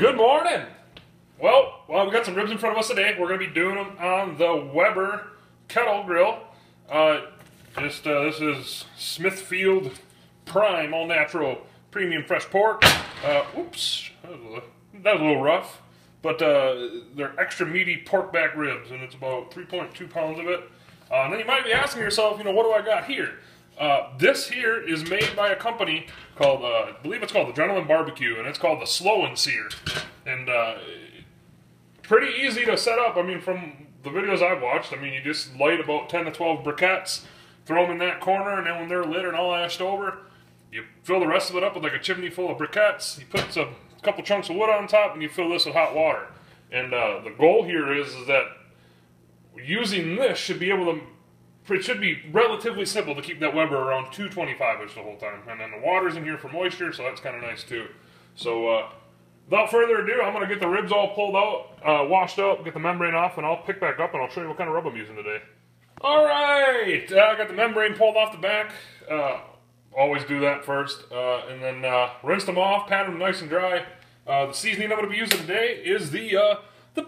Good morning! Well, we got some ribs in front of us today. We're going to be doing them on the Weber kettle grill. This is Smithfield Prime All Natural Premium Fresh Pork. Oops, that was a little rough. But they're extra meaty pork back ribs, and it's about 3.2 pounds of it. And then you might be asking yourself, what do I got here? This here is made by a company called, I believe it's called the Gentleman Barbecue, and it's called the Slow and Sear. And pretty easy to set up. I mean, from the videos I've watched, you just light about 10 to 12 briquettes, throw them in that corner, and then when they're lit and all ashed over, you fill the rest of it up with like a chimney full of briquettes. You put a couple chunks of wood on top, and you fill this with hot water. And the goal here is that using this should be able to, it should be relatively simple to keep that Weber around 225-ish the whole time. And then the water's in here for moisture, so that's kind of nice too. So without further ado, I'm going to get the ribs all pulled out, washed out, get the membrane off, and I'll pick back up and I'll show you what kind of rub I'm using today. Alright, I got the membrane pulled off the back. Always do that first. And then rinse them off, pat them nice and dry. The seasoning I'm going to be using today is the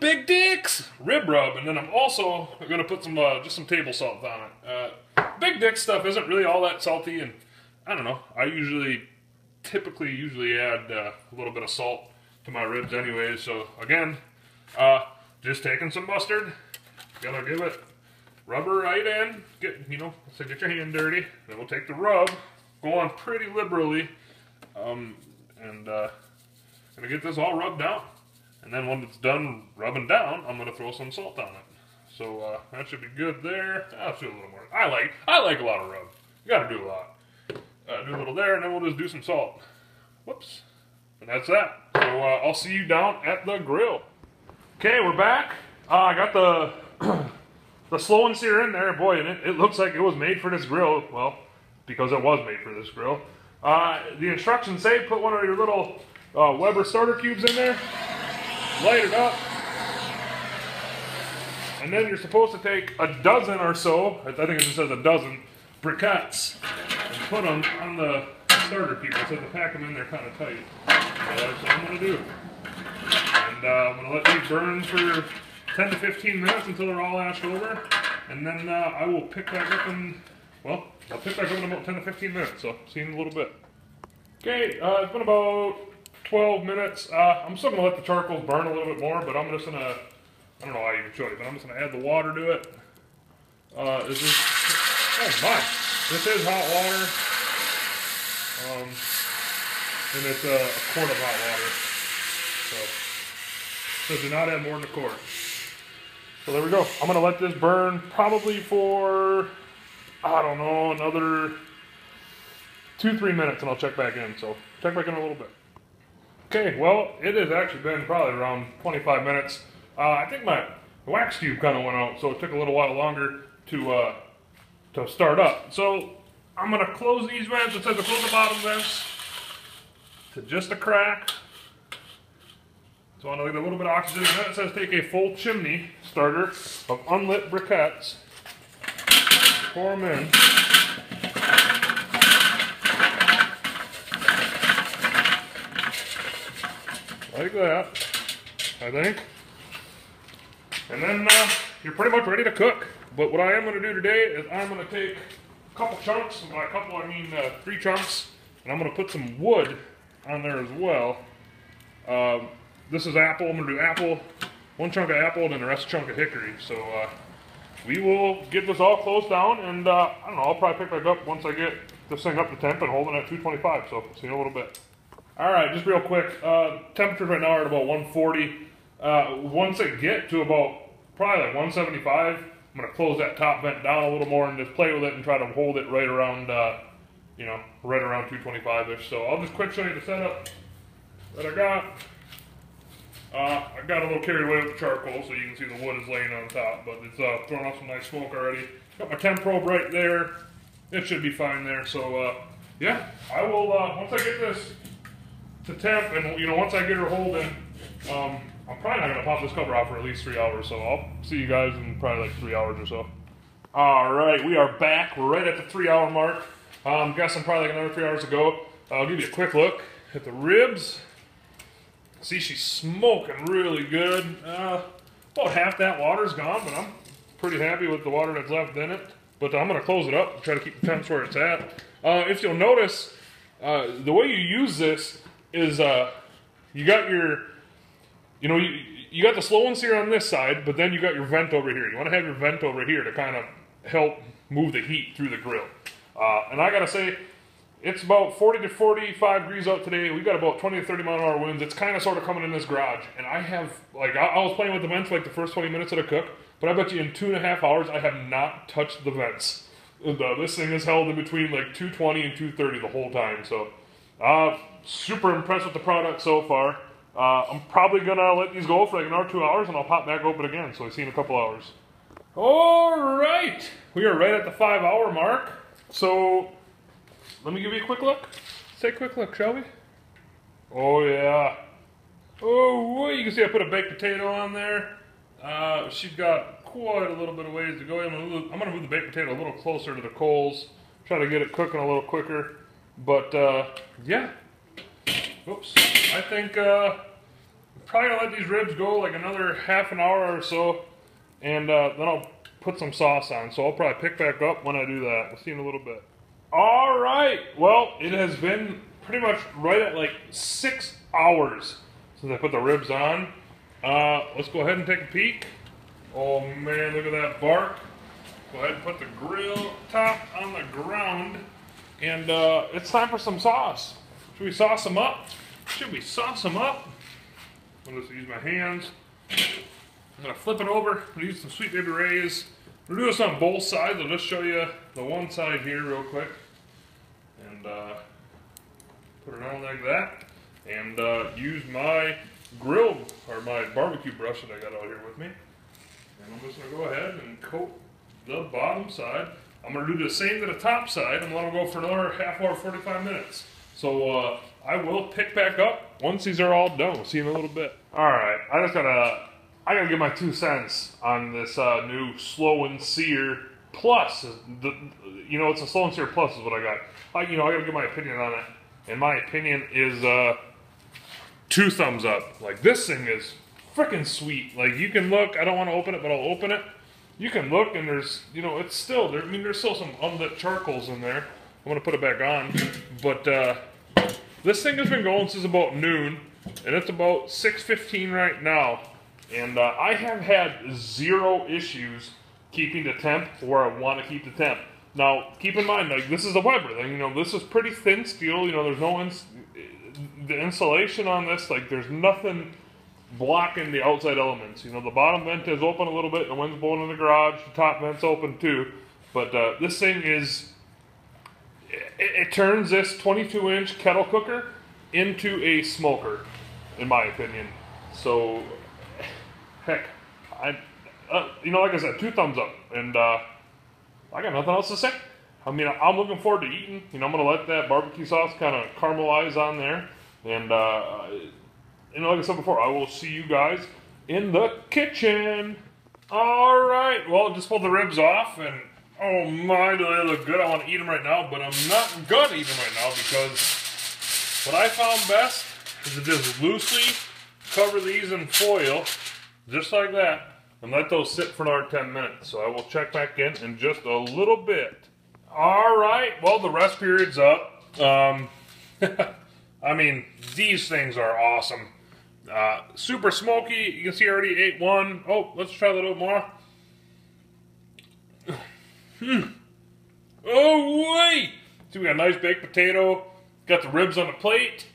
Big Dick's rib rub, and then I'm also going to put some just some table salt on it. Big Dick's stuff isn't really all that salty, and I don't know. I typically add a little bit of salt to my ribs anyways. So again, just taking some mustard, gonna give it rubber right in. Get your hand dirty. Then we'll take the rub, go on pretty liberally, and gonna get this all rubbed down. And then when it's done rubbing down, I'm going to throw some salt on it. So that should be good there. I'll do a little more. I like a lot of rub. You got to do a lot. Do a little there, and then we'll just do some salt. Whoops. And that's that. So I'll see you down at the grill. Okay, we're back. I got the Slow and Sear in there. Boy, and it looks like it was made for this grill. Well, because it was made for this grill. The instructions say put one of your little Weber starter cubes in there. Light it up, and then you're supposed to take a dozen or so, I think it just says a dozen, briquettes, and put them on the starter cube. It says to pack them in there kind of tight. So that's what I'm going to do. And I'm going to let these burn for 10 to 15 minutes until they're all ashed over, and then I will pick back up in, well, I'll pick back up in about 10 to 15 minutes, so see you in a little bit. Okay, it's been about 12 minutes. I'm still going to let the charcoal burn a little bit more, but I'm just going to, I don't know how I even showed it, but I'm just going to add the water to it. Oh my, this is hot water. And it's a quart of hot water. So do not add more than a quart. So there we go. I'm going to let this burn probably for, I don't know, another 2-3 minutes, and I'll check back in. So check back in a little bit. Okay, well, it has actually been probably around 25 minutes. I think my wax tube kind of went out, so it took a little while longer to start up. So I'm going to close these vents. It says to close the bottom vents to just a crack. So I'm going to get a little bit of oxygen. And then it says take a full chimney starter of unlit briquettes, pour them in. Like that, I think. And then you're pretty much ready to cook. But what I am going to do today is I'm going to take a couple chunks, by a couple I mean 3 chunks, and I'm going to put some wood on there as well. This is apple. I'm going to do apple, 1 chunk of apple, and then the rest chunk of hickory. So we will get this all closed down, and I don't know, I'll probably pick back up once I get this thing up to temp and holding at 225. So see you in a little bit. Alright, just real quick, temperatures right now are at about 140. Once I get to about probably like 175, I'm going to close that top vent down a little more and just play with it and try to hold it right around, right around 225-ish. So I'll just quick show you the setup that I got. I got a little carried away with the charcoal, so you can see the wood is laying on top, but it's throwing off some nice smoke already. Got my temp probe right there. It should be fine there. So yeah, I will, once I get this to temp, and once I get her holding, I'm probably not going to pop this cover off for at least 3 hours, so I'll see you guys in probably like 3 hours or so. Alright, we are back. We're right at the 3-hour mark. I'm guessing probably like another 3 hours to go. I'll give you a quick look at the ribs. See, she's smoking really good. About half that water's gone, but I'm pretty happy with the water that's left in it. But I'm going to close it up and try to keep the temps where it's at. If you'll notice, the way you use this is you got your, you got the slow and sear on this side, but then you got your vent over here. You want to have your vent over here to kind of help move the heat through the grill. And I got to say, it's about 40 to 45 degrees out today. We got about 20 to 30 mile an hour winds. It's kind of sort of coming in this garage. And I have, like, I was playing with the vents like the first 20 minutes of the cook, but I bet you in 2.5 hours, I have not touched the vents. This thing is held in between like 220 and 230 the whole time. So, super impressed with the product so far. I'm probably going to let these go for like an hour, 2 hours, and I'll pop back open again. So I'll see you in a couple hours. All right. We are right at the 5-hour mark. So, let me give you a quick look. Let's take a quick look, shall we? Oh, yeah. Oh, you can see I put a baked potato on there. She's got quite a little bit of ways to go. I'm going to move the baked potato a little closer to the coals. Try to get it cooking a little quicker. But, yeah. Oops. I think I'm probably going to let these ribs go like another half an hour or so. And then I'll put some sauce on. So I'll probably pick back up when I do that. We'll see you in a little bit. All right. Well, it has been pretty much right at like 6 hours since I put the ribs on. Let's go ahead and take a peek. Oh man, look at that bark. Go ahead and put the grill top on the ground. And it's time for some sauce. Should we sauce them up? I'll just use my hands. I'm going to flip it over. I'm going to use some Sweet Baby Ray's. We'll do this on both sides. I'll just show you the one side here real quick. And put it on like that. And use my grill, or my barbecue brush that I got out here with me. And I'm just going to go ahead and coat the bottom side. I'm going to do the same to the top side and let them go for another half hour, 45 minutes. So I will pick back up once these are all done. We'll see you in a little bit. Alright, I gotta give my 2 cents on this new Slow and Sear Plus. It's a Slow and Sear Plus is what I got. I gotta give my opinion on it. And my opinion is 2 thumbs up. Like, this thing is freaking sweet. Like, you can look, I don't want to open it, but I'll open it. You can look, and there's, it's still there. I mean, there's still some unlit charcoals in there. I'm gonna put it back on. But this thing has been going since about noon, and it's about 6:15 right now. And I have had 0 issues keeping the temp where I want to keep the temp. Now, keep in mind, like, this is a Weber thing. This is pretty thin steel. There's no the insulation on this. Like, there's nothing blocking the outside elements. The bottom vent is open a little bit. The wind's blowing in the garage. The top vent's open too. But this thing is, it turns this 22-inch kettle cooker into a smoker, in my opinion. So, heck, like I said, 2 thumbs up, and I got nothing else to say. I mean, I'm looking forward to eating. I'm gonna let that barbecue sauce kind of caramelize on there, and like I said before, I will see you guys in the kitchen. All right, well, just pulled the ribs off, and oh my, do they look good. I want to eat them right now, but I'm not gonna eat them right now because what I found best is to just loosely cover these in foil, just like that, and let those sit for another 10 minutes. So I will check back in just a little bit. All right, well, the rest period's up. I mean, these things are awesome. Super smoky. You can see I already ate one. Oh, let's try a little more. Oh, wait! See, we got a nice baked potato. Got the ribs on the plate.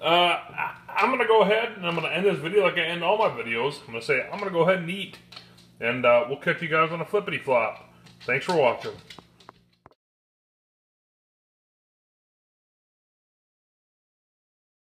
I'm going to go ahead and I'm going to end this video like I end all my videos. I'm going to say I'm going to go ahead and eat. And we'll catch you guys on a flippity flop. Thanks for watching.